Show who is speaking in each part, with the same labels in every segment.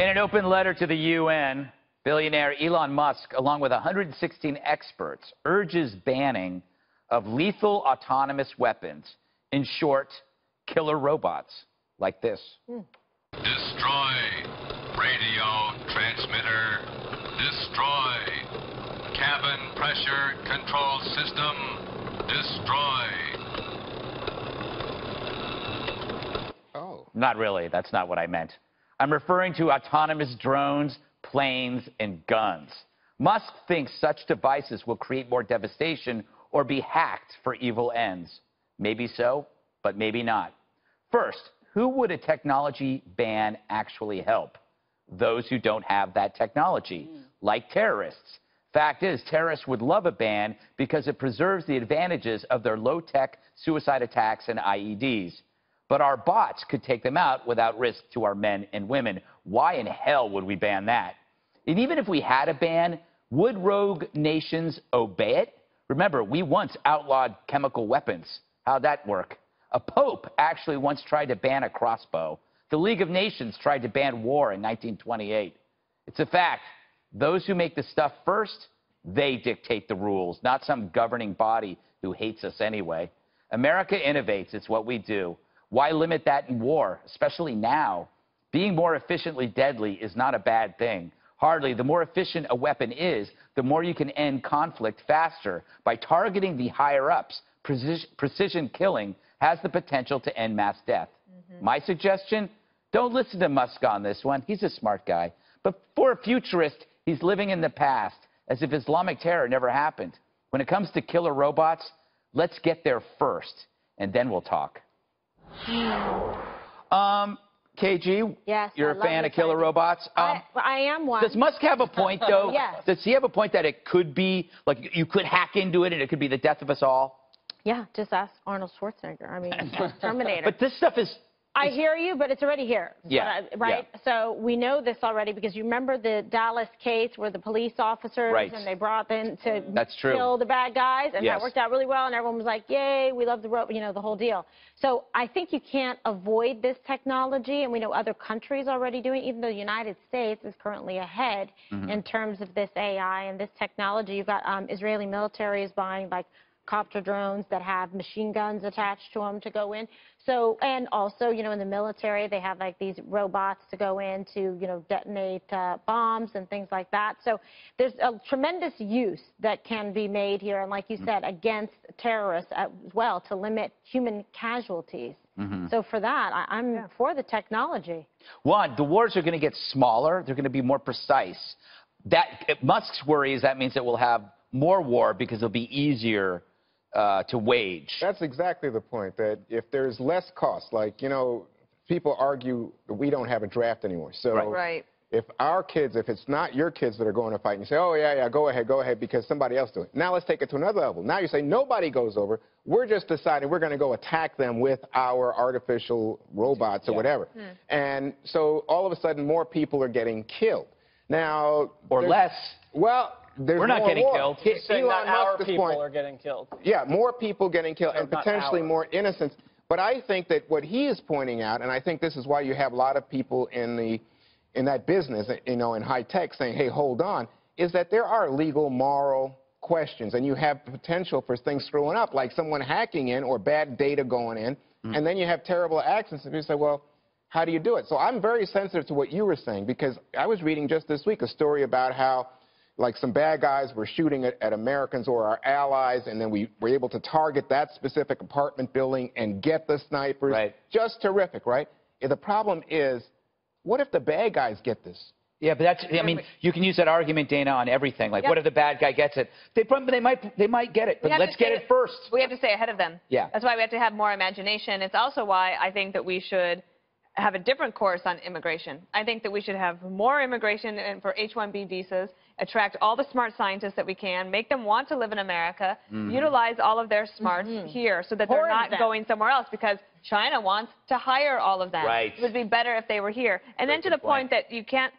Speaker 1: In an open letter to the UN, billionaire Elon Musk, along with 116 experts, urges banning of lethal autonomous weapons. In short, killer robots like this.
Speaker 2: Destroy radio transmitter. Destroy cabin pressure control system. Destroy.
Speaker 1: Oh. Not really. That's not what I meant. I'm referring to autonomous drones, planes, and guns. Musk thinks such devices will create more devastation or be hacked for evil ends. Maybe so, but maybe not. First, who would a technology ban actually help? Those who don't have that technology, like terrorists. Fact is, terrorists would love a ban because it preserves the advantages of their low-tech suicide attacks and IEDs. But our bots could take them out without risk to our men and women. Why in hell would we ban that? And even if we had a ban, would rogue nations obey it? Remember, we once outlawed chemical weapons. How'd that work? A pope actually once tried to ban a crossbow. The League of Nations tried to ban war in 1928. It's a fact. Those who make the stuff first, they dictate the rules, not some governing body who hates us anyway. America innovates. It's what we do. Why limit that in war, especially now? Being more efficiently deadly is not a bad thing. Hardly. The more efficient a weapon is, the more you can end conflict faster. By targeting the higher-ups, precision killing has the potential to end mass death. My suggestion, don't listen to Musk on this one. He's a smart guy. But for a futurist, he's living in the past, as if Islamic terror never happened. When it comes to killer robots, let's get there first, and then we'll talk. KG,
Speaker 3: yes,
Speaker 1: you're a fan of killer robots?
Speaker 3: I am one.
Speaker 1: Does Musk have a point, though?
Speaker 3: Yes.
Speaker 1: Does he have a point that it could be, like, you could hack into it and it could be the death of us all?
Speaker 3: Yeah, just ask Arnold Schwarzenegger. I mean, Terminator.
Speaker 1: But this stuff is...
Speaker 3: I hear you, but it's already here.
Speaker 1: Yeah.
Speaker 3: Right?
Speaker 1: Yeah.
Speaker 3: So we know this already because you remember the Dallas case where the police officers and they brought them to kill the bad guys, and that worked out really well, and everyone was like, yay, we love the robot, you know, the whole deal. So I think you can't avoid this technology, and we know other countries already doing it, even though the United States is currently ahead in terms of this AI and this technology. You've got Israeli military is buying, like, copter drones that have machine guns attached to them to go in. So, and also, you know, in the military, they have like these robots to go in to, you know, detonate bombs and things like that. So there's a tremendous use that can be made here. And like you said, against terrorists as well, to limit human casualties. So for that, I'm for the technology.
Speaker 1: One, the wars are going to get smaller. They're going to be more precise. Musk's worry is that means that we'll have more war because it'll be easier to wage.
Speaker 4: That's exactly the point, that if there's less cost, like, you know, people argue that we don't have a draft anymore. So if our kids, if it's not your kids that are going to fight, and you say, oh, yeah, go ahead, because somebody else do it. Now let's take it to another level. Now you say nobody goes over. We're just deciding we're going to go attack them with our artificial robots or whatever. And so all of a sudden more people are getting killed. Now... Or less. Well...
Speaker 1: We're not getting killed.
Speaker 5: Saying that our people are getting killed.
Speaker 4: Yeah, more people getting killed and potentially more innocents. But I think that what he is pointing out, and I think this is why you have a lot of people in that business, you know, in high tech saying, hey, hold on, is that there are legal, moral questions, and you have potential for things screwing up, like someone hacking in or bad data going in, and then you have terrible accidents, and people say, well, how do you do it? So I'm very sensitive to what you were saying, because I was reading just this week a story about how like some bad guys were shooting at Americans or our allies, and then we were able to target that specific apartment building and get the snipers. Just terrific, right? The problem is, what if the bad guys get this?
Speaker 1: Yeah, but that's, I mean, you can use that argument, Dana, on everything. Like, what if the bad guy gets it? They might get it, but let's get it first.
Speaker 6: We have to stay ahead of them.
Speaker 1: Yeah.
Speaker 6: That's why we have to have more imagination. It's also why I think that we should have a different course on immigration. I think that we should have more immigration and for H-1B visas, attract all the smart scientists that we can, make them want to live in America, utilize all of their smarts here so that they're not going somewhere else, because China wants to hire all of them. It would be better if they were here. And then to the point that you can't,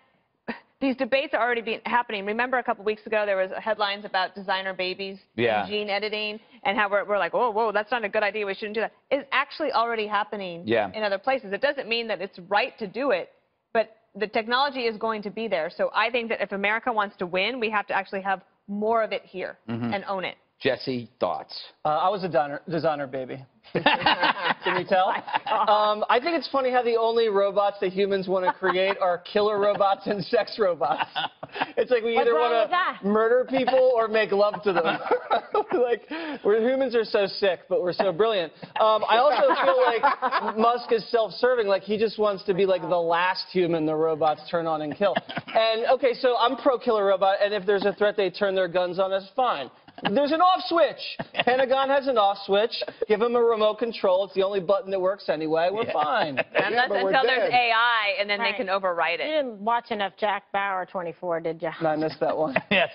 Speaker 6: these debates are already happening. Remember a couple weeks ago there was headlines about designer babies and gene editing, and how we're like, whoa, that's not a good idea, we shouldn't do that. It's actually already happening in other places. It doesn't mean that it's right to do it, but the technology is going to be there. So I think that if America wants to win, we have to actually have more of it here and own it.
Speaker 1: Jesse, thoughts?
Speaker 5: I was a designer baby. Can you tell? I think it's funny how the only robots that humans want to create are killer robots and sex robots. It's like we either want to murder people or make love to them. Like, humans are so sick, but we're so brilliant. I also feel like Musk is self-serving. Like, he just wants to be like the last human the robots turn on and kill. And, okay, so I'm pro-killer robot, and if there's a threat, they turn their guns on us, fine. There's an off switch. Pentagon has an off switch. Give them a remote control. It's the only button that works anyway. We're fine.
Speaker 6: Until there's AI, and then they can override it.
Speaker 3: You didn't watch enough Jack Bauer 24, did you?
Speaker 5: No, I missed that one.
Speaker 1: Yes.